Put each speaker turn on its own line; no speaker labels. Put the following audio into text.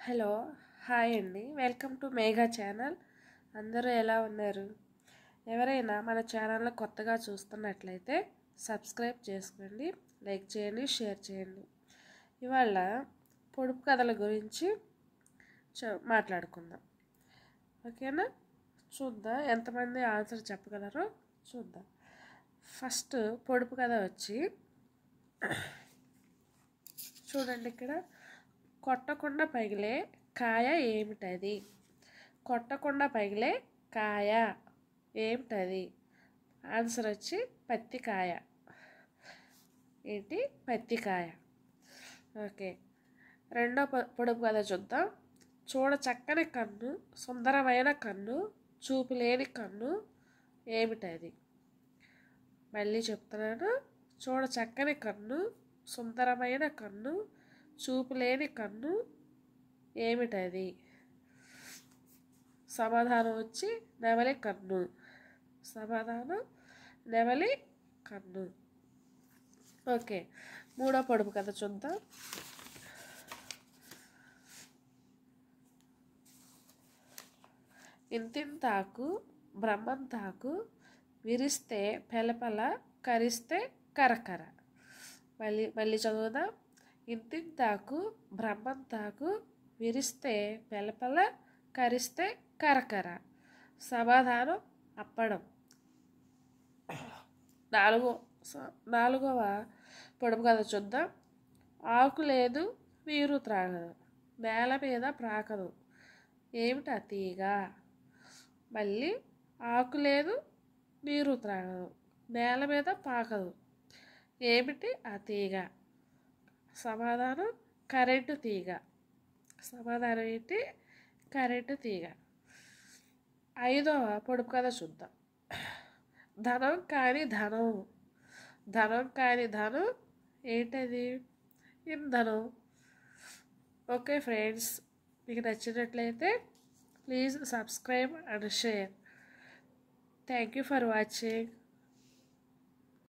Hello hi అండి, welcome to Megha channel. అందరూ ఎలా ఉన్నారు? ఎవరైనా మన ఛానల్ని కొత్తగా చూస్తున్నట్లయితే సబ్స్క్రైబ్ చేసుకోండి, లైక్ చేయండి, షేర్ చేయండి. ఇవాళ పొడుపు కథల గురించి మాట్లాడుకుందాం. ఓకేనా? చూద్దాం ఎంతమంది ఆన్సర్ చెప్పగలరో చూద్దాం. ఫస్ట్ పొడుపు కథ వచ్చి చూడండి, ఇక్కడ కొట్టకుండా పగిలే కాయ ఏమిటది? కొట్టకుండా పగిలే కాయ ఏమిటది? ఆన్సర్ వచ్చి పత్తికాయ. ఏంటి? పత్తికాయ. ఓకే, రెండో పొడుపు కథ చూద్దాం. చూడ చక్కని కన్ను, సుందరమైన కన్ను, చూపు లేని కన్ను ఏమిటది? మళ్ళీ చెప్తున్నాను. చూడ చక్కని కన్ను, సుందరమైన కన్ను, చూపు లేని కన్ను ఏమిటది? సమాధానం వచ్చి నెమలి కన్ను. సమాధానం నెమలి కన్ను. ఓకే, మూడో పొడుపు కథ చూద్దాం. ఇంతింతాకు బ్రహ్మంతాకు, విరిస్తే పెలపల, కరిస్తే కరకర. మళ్ళీ చదువుదాం. ఇంతింతాకు బ్రహ్మంతాకు, విరిస్తే పెలపల, కరిస్తే కరకర. సమాధానం అప్పడం. నాలుగవ పొడుపు కథ చూద్దాం. ఆకు లేదు, నీరు త్రాగదు, నేల మీద ప్రాకదు, ఏమిటి ఆ తీగ? మళ్ళీ ఆకు లేదు, నీరు త్రాగదు, నేల మీద పాకదు, ఏమిటి ఆ తీగ? సమాధానం కరెంటు తీగ. సమాధానం ఏంటి? కరెంటు తీగ. ఐదవ పొడుపు కథ చూద్దాం. ధనం కాని ధనం. ధనం కాని ధనం ఏంటది? ఇంధనం. ఓకే ఫ్రెండ్స్, మీకు నచ్చినట్లయితే please subscribe and share. Thank you for watching.